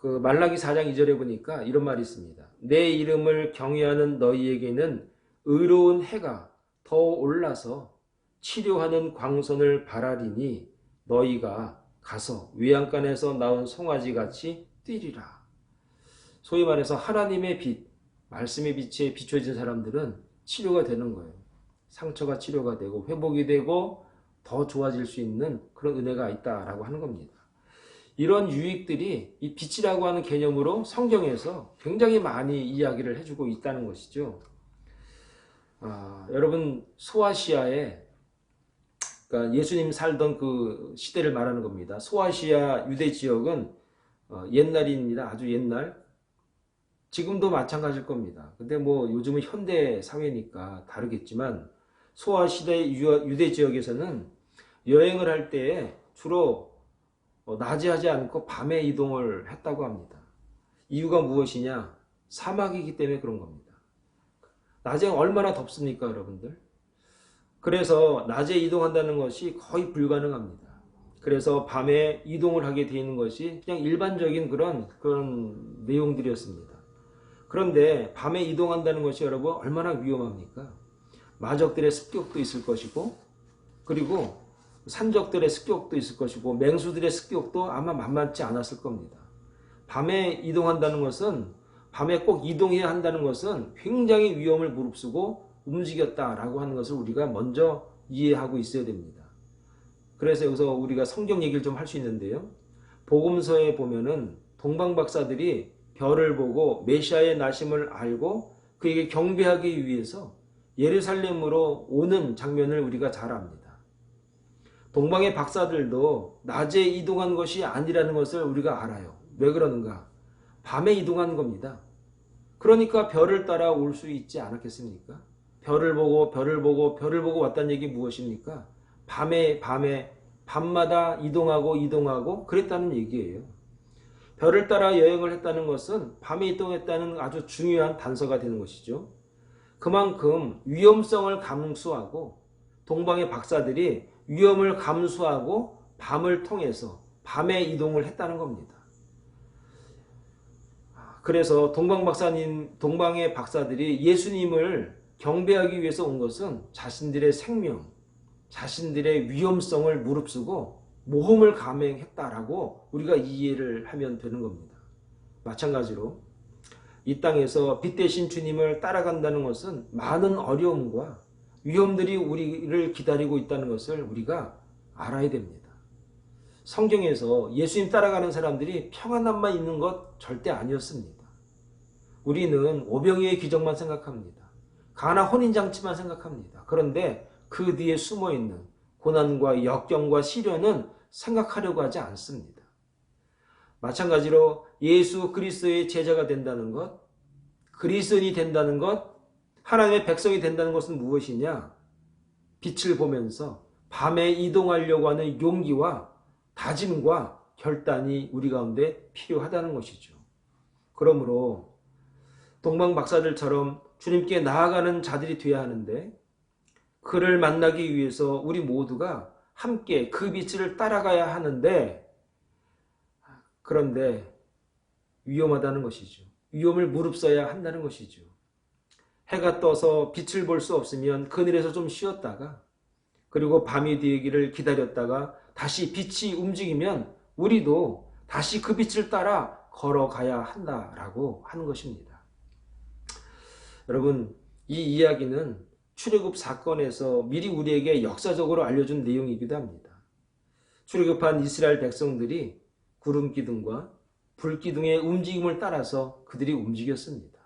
그 말라기 4장 2절에 보니까 이런 말이 있습니다. 내 이름을 경외하는 너희에게는 의로운 해가 더 올라서 치료하는 광선을 발하리니 너희가 가서 외양간에서 나온 송아지 같이 뛰리라. 소위 말해서 하나님의 빛, 말씀의 빛에 비춰진 사람들은 치료가 되는 거예요. 상처가 치료가 되고 회복이 되고 더 좋아질 수 있는 그런 은혜가 있다라고 하는 겁니다. 이런 유익들이 이 빛이라고 하는 개념으로 성경에서 굉장히 많이 이야기를 해주고 있다는 것이죠. 여러분 소아시아에 그러니까 예수님 살던 그 시대를 말하는 겁니다. 소아시아 유대 지역은 옛날입니다. 아주 옛날. 지금도 마찬가지일 겁니다. 근데 뭐 요즘은 현대 사회니까 다르겠지만 소아시대 유대 지역에서는 여행을 할 때 주로 낮에 하지 않고 밤에 이동을 했다고 합니다. 이유가 무엇이냐? 사막이기 때문에 그런 겁니다. 낮에 얼마나 덥습니까, 여러분들? 그래서 낮에 이동한다는 것이 거의 불가능합니다. 그래서 밤에 이동을 하게 되는 것이 그냥 일반적인 그런 내용들이었습니다. 그런데 밤에 이동한다는 것이 여러분 얼마나 위험합니까? 마적들의 습격도 있을 것이고 그리고 산적들의 습격도 있을 것이고 맹수들의 습격도 아마 만만치 않았을 겁니다. 밤에 이동한다는 것은 밤에 꼭 이동해야 한다는 것은 굉장히 위험을 무릅쓰고 움직였다라고 하는 것을 우리가 먼저 이해하고 있어야 됩니다. 그래서 여기서 우리가 성경 얘기를 좀 할 수 있는데요. 복음서에 보면은 동방박사들이 별을 보고 메시아의 나심을 알고 그에게 경배하기 위해서 예루살렘으로 오는 장면을 우리가 잘 압니다. 동방의 박사들도 낮에 이동한 것이 아니라는 것을 우리가 알아요. 왜 그러는가? 밤에 이동한 겁니다. 그러니까 별을 따라 올 수 있지 않았겠습니까? 별을 보고 왔다는 얘기 무엇입니까? 밤마다 이동하고 그랬다는 얘기예요. 별을 따라 여행을 했다는 것은 밤에 이동했다는 아주 중요한 단서가 되는 것이죠. 그만큼 위험성을 감수하고 동방의 박사들이 위험을 감수하고 밤을 통해서 밤에 이동을 했다는 겁니다. 그래서 동방의 박사들이 예수님을 경배하기 위해서 온 것은 자신들의 생명, 자신들의 위험성을 무릅쓰고 모험을 감행했다라고 우리가 이해를 하면 되는 겁니다. 마찬가지로 이 땅에서 빛 대신 주님을 따라간다는 것은 많은 어려움과 위험들이 우리를 기다리고 있다는 것을 우리가 알아야 됩니다. 성경에서 예수님 따라가는 사람들이 평안함만 있는 것 절대 아니었습니다. 우리는 오병이의 기적만 생각합니다. 가나 혼인잔치만 생각합니다. 그런데 그 뒤에 숨어있는 고난과 역경과 시련은 생각하려고 하지 않습니다. 마찬가지로 예수 그리스도의 제자가 된다는 것, 그리스도인이 된다는 것, 하나님의 백성이 된다는 것은 무엇이냐? 빛을 보면서 밤에 이동하려고 하는 용기와 다짐과 결단이 우리 가운데 필요하다는 것이죠. 그러므로 동방 박사들처럼 주님께 나아가는 자들이 되어야 하는데 그를 만나기 위해서 우리 모두가 함께 그 빛을 따라가야 하는데 그런데 위험하다는 것이죠. 위험을 무릅써야 한다는 것이죠. 해가 떠서 빛을 볼 수 없으면 그늘에서 좀 쉬었다가 그리고 밤이 되기를 기다렸다가 다시 빛이 움직이면 우리도 다시 그 빛을 따라 걸어가야 한다라고 하는 것입니다. 여러분, 이 이야기는 출애굽 사건에서 미리 우리에게 역사적으로 알려준 내용이기도 합니다. 출애굽한 이스라엘 백성들이 구름 기둥과 불 기둥의 움직임을 따라서 그들이 움직였습니다.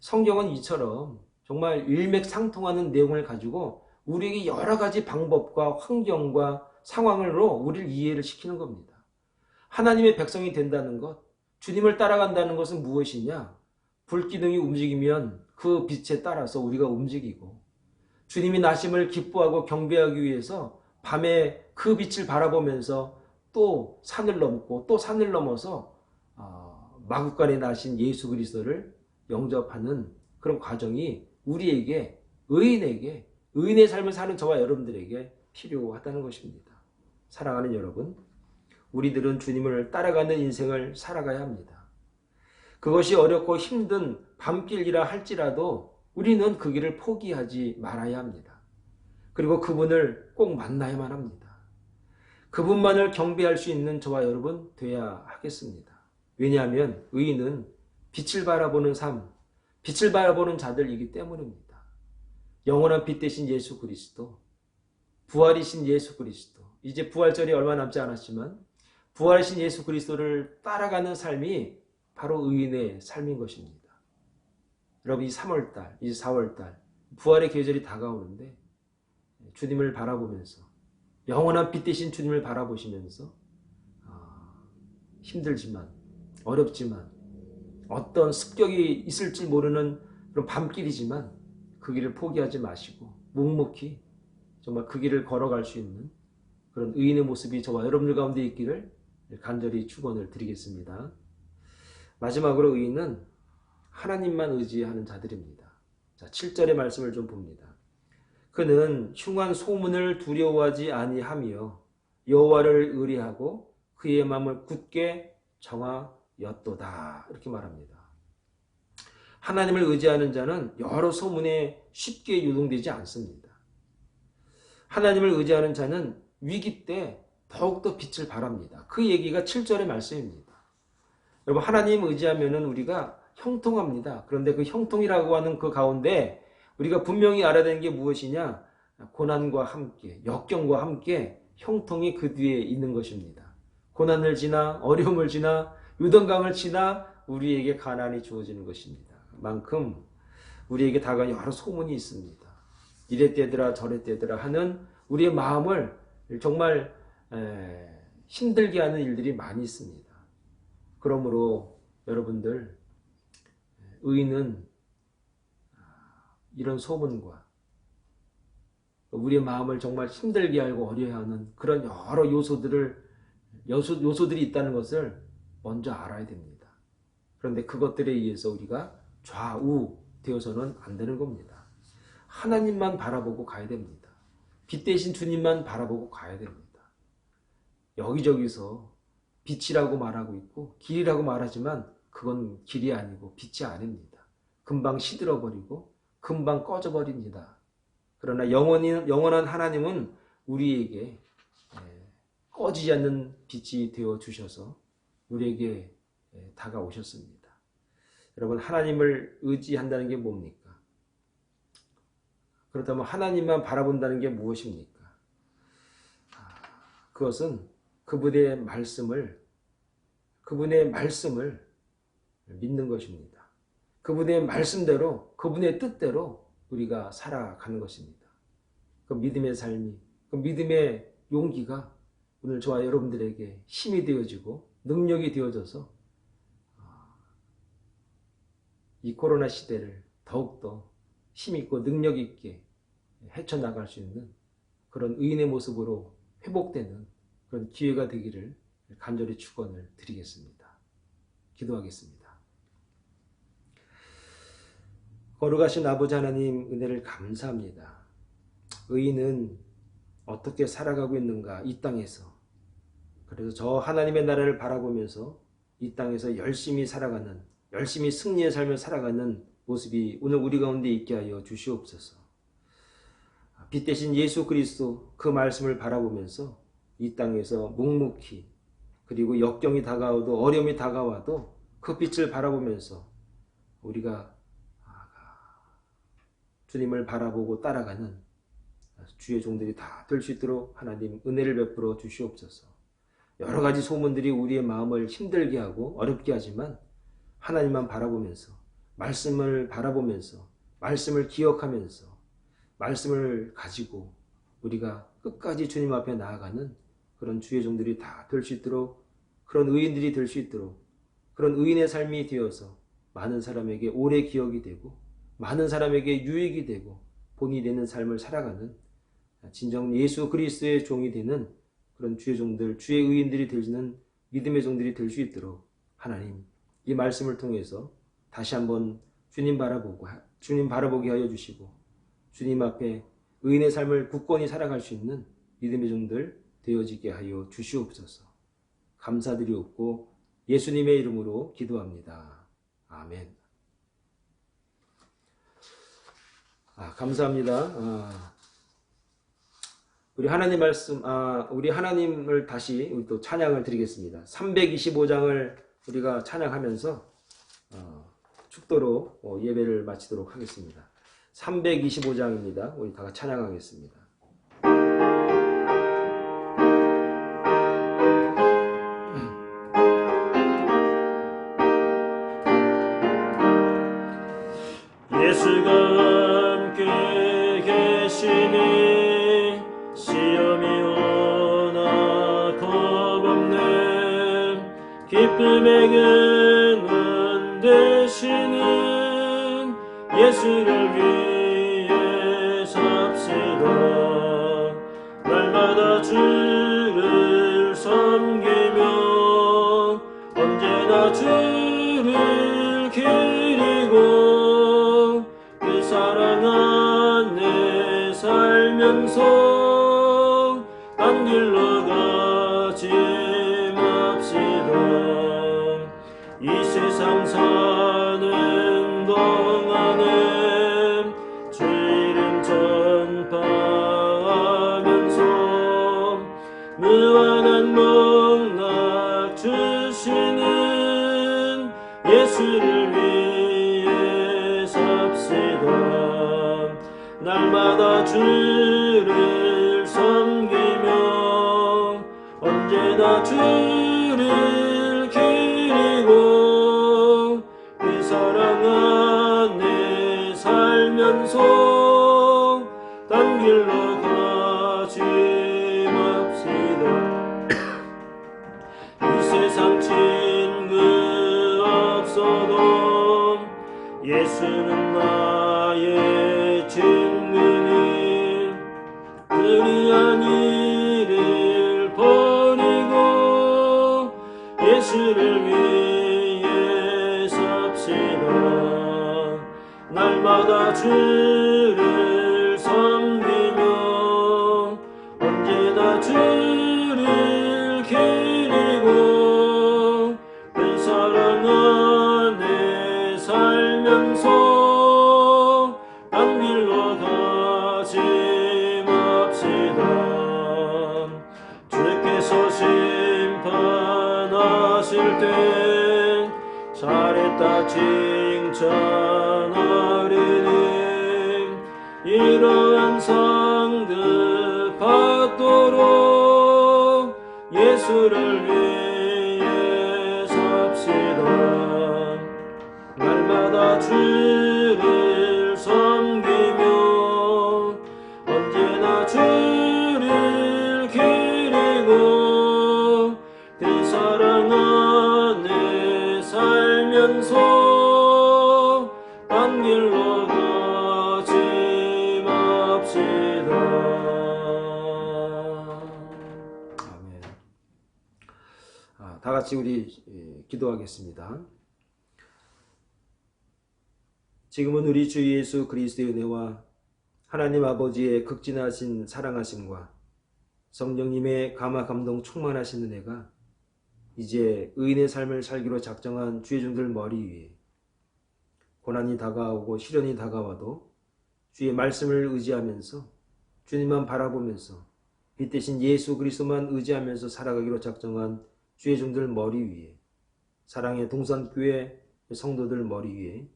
성경은 이처럼 정말 일맥상통하는 내용을 가지고 우리에게 여러 가지 방법과 환경과 상황으로 우리를 이해를 시키는 겁니다. 하나님의 백성이 된다는 것, 주님을 따라간다는 것은 무엇이냐? 불기둥이 움직이면 그 빛에 따라서 우리가 움직이고 주님이 나심을 기뻐하고 경배하기 위해서 밤에 그 빛을 바라보면서 또 산을 넘고 또 산을 넘어서 마구간에 나신 예수 그리스도를 영접하는 그런 과정이 우리에게 의인의 삶을 사는 저와 여러분들에게 필요하다는 것입니다. 사랑하는 여러분, 우리들은 주님을 따라가는 인생을 살아가야 합니다. 그것이 어렵고 힘든 밤길이라 할지라도 우리는 그 길을 포기하지 말아야 합니다. 그리고 그분을 꼭 만나야만 합니다. 그분만을 경배할 수 있는 저와 여러분 되어야 하겠습니다. 왜냐하면 의인은 빛을 바라보는 삶, 빛을 바라보는 자들이기 때문입니다. 영원한 빛 대신 예수 그리스도, 부활이신 예수 그리스도, 이제 부활절이 얼마 남지 않았지만 부활이신 예수 그리스도를 따라가는 삶이 바로 의인의 삶인 것입니다. 여러분, 이 3월달, 이 4월달 부활의 계절이 다가오는데 주님을 바라보면서, 영원한 빛 대신 주님을 바라보시면서 힘들지만 어렵지만 어떤 습격이 있을지 모르는 그런 밤길이지만 그 길을 포기하지 마시고 묵묵히 정말 그 길을 걸어갈 수 있는 그런 의인의 모습이 저와 여러분들 가운데 있기를 간절히 축원을 드리겠습니다. 마지막으로 의인은 하나님만 의지하는 자들입니다. 자, 7절의 말씀을 좀 봅니다. 그는 흉한 소문을 두려워하지 아니하며 여호와를 의뢰하고 그의 마음을 굳게 정하였도다. 이렇게 말합니다. 하나님을 의지하는 자는 여러 소문에 쉽게 유동되지 않습니다. 하나님을 의지하는 자는 위기 때 더욱더 빛을 바랍니다. 그 얘기가 7절의 말씀입니다. 여러분, 하나님 의지하면 우리가 형통합니다. 그런데 그 형통이라고 하는 그 가운데 우리가 분명히 알아야 되는 게 무엇이냐? 고난과 함께, 역경과 함께 형통이 그 뒤에 있는 것입니다. 고난을 지나 어려움을 지나 유동강을 지나 우리에게 가난이 주어지는 것입니다. 만큼 우리에게 다가온 여러 소문이 있습니다. 이랬대더라 저랬대더라 하는 우리의 마음을 정말 힘들게 하는 일들이 많이 있습니다. 그러므로 여러분들, 의인은 이런 소문과 우리의 마음을 정말 힘들게 하고 어려워하는 그런 여러 요소들이 있다는 것을 먼저 알아야 됩니다. 그런데 그것들에 의해서 우리가 좌우되어서는 안 되는 겁니다. 하나님만 바라보고 가야 됩니다. 빛 대신 주님만 바라보고 가야 됩니다. 여기저기서 빛이라고 말하고 있고 길이라고 말하지만 그건 길이 아니고 빛이 아닙니다. 금방 시들어버리고 금방 꺼져버립니다. 그러나 영원한 하나님은 우리에게 꺼지지 않는 빛이 되어 주셔서 우리에게 다가오셨습니다. 여러분, 하나님을 의지한다는 게 뭡니까? 그렇다면 하나님만 바라본다는 게 무엇입니까? 그것은 그분의 말씀을 믿는 것입니다. 그분의 말씀대로, 그분의 뜻대로 우리가 살아가는 것입니다. 그 믿음의 삶이, 그 믿음의 용기가 오늘 저와 여러분들에게 힘이 되어지고 능력이 되어져서 이 코로나 시대를 더욱더 힘있고 능력있게 헤쳐나갈 수 있는 그런 의인의 모습으로 회복되는 그런 기회가 되기를 간절히 축원을 드리겠습니다. 기도하겠습니다. 거룩하신 아버지 하나님, 은혜를 감사합니다. 의인은 어떻게 살아가고 있는가, 이 땅에서. 그래서 저 하나님의 나라를 바라보면서 이 땅에서 열심히 살아가는, 열심히 승리의 삶을 살아가는 모습이 오늘 우리 가운데 있게 하여 주시옵소서. 빛 대신 예수 그리스도 그 말씀을 바라보면서 이 땅에서 묵묵히, 그리고 역경이 다가와도 어려움이 다가와도 그 빛을 바라보면서 우리가 주님을 바라보고 따라가는 주의 종들이 다 될 수 있도록 하나님 은혜를 베풀어 주시옵소서. 여러 가지 소문들이 우리의 마음을 힘들게 하고 어렵게 하지만 하나님만 바라보면서, 말씀을 바라보면서, 말씀을 기억하면서, 말씀을 가지고 우리가 끝까지 주님 앞에 나아가는 그런 주의 종들이 다 될 수 있도록, 그런 의인들이 될 수 있도록, 그런 의인의 삶이 되어서 많은 사람에게 오래 기억이 되고 많은 사람에게 유익이 되고 본이 되는 삶을 살아가는 진정 예수 그리스도의 종이 되는 그런 주의 종들, 주의 의인들이 되는 믿음의 종들이 될 수 있도록 하나님, 이 말씀을 통해서 다시 한번 주님 바라보게 하여 주시고 주님 앞에 의인의 삶을 굳건히 살아갈 수 있는 믿음의 종들 되어지게 하여 주시옵소서. 감사드리옵고 예수님의 이름으로 기도합니다. 아멘. 감사합니다. 우리 하나님 말씀, 우리 하나님을 다시 우리 또 찬양을 드리겠습니다. 325장을 우리가 찬양하면서 축도로 예배를 마치도록 하겠습니다. 325장입니다. 우리 다 같이 찬양하겠습니다. 예수가 함께 계시니 시험이 오나 겁없네. 기쁨의 근원 되시는 예수를 위해 삽시다. 날마다 주를 섬기며 언제나 주를 기리고 그 사랑 안에 살면서 딴 길로 가지 맙시다. 이 세상 사는 동안에 주 이름 전파하면서 무한한 복락 주시는 예수를 위해 삽시다. 날마다 주를 섬기며 언제나 주를 기리고 그 사랑 안에 살면서 딴 길로 가지 맙시다. 이 세상 친구 없어도 예수는 나의 친구니 그리한 일을 버리고 예수를 위해 삽시다. 날마다 주를 섬기며 언제나 주를 기리고 그 사랑 안에 살면서 딴 길로 가지 맙시다. 주께서 심판하실 때 잘했다 칭찬하리니 이러한 상급 받도록 예수를 위해 삽시다. 날마다 주를 섬기며 언제나 주를 기리고 그 사랑 안에 살면서 딴 길로 가지 맙시다. 아멘. 다 같이 우리 기도하겠습니다. 지금은 우리 주 예수 그리스도의 은혜와 하나님 아버지의 극진하신 사랑하심과 성령님의 감화 감동 충만하신 은혜가 이제 의인의 삶을 살기로 작정한 주의 종들 머리 위에 고난이 다가오고 시련이 다가와도 주의 말씀을 의지하면서 주님만 바라보면서 빛 대신 예수 그리스도만 의지하면서 살아가기로 작정한 주의 종들 머리 위에 사랑의 동산교회 성도들 머리 위에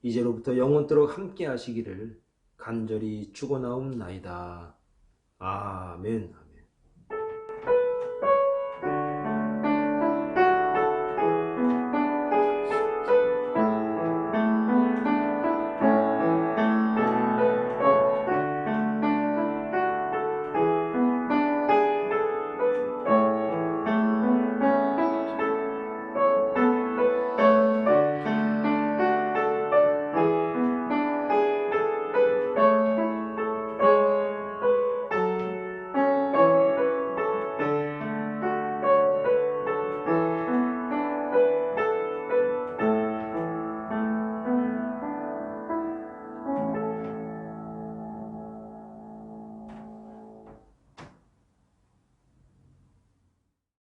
이제로부터 영원토록 함께 하시기를 간절히 축원하옵나이다. 아멘.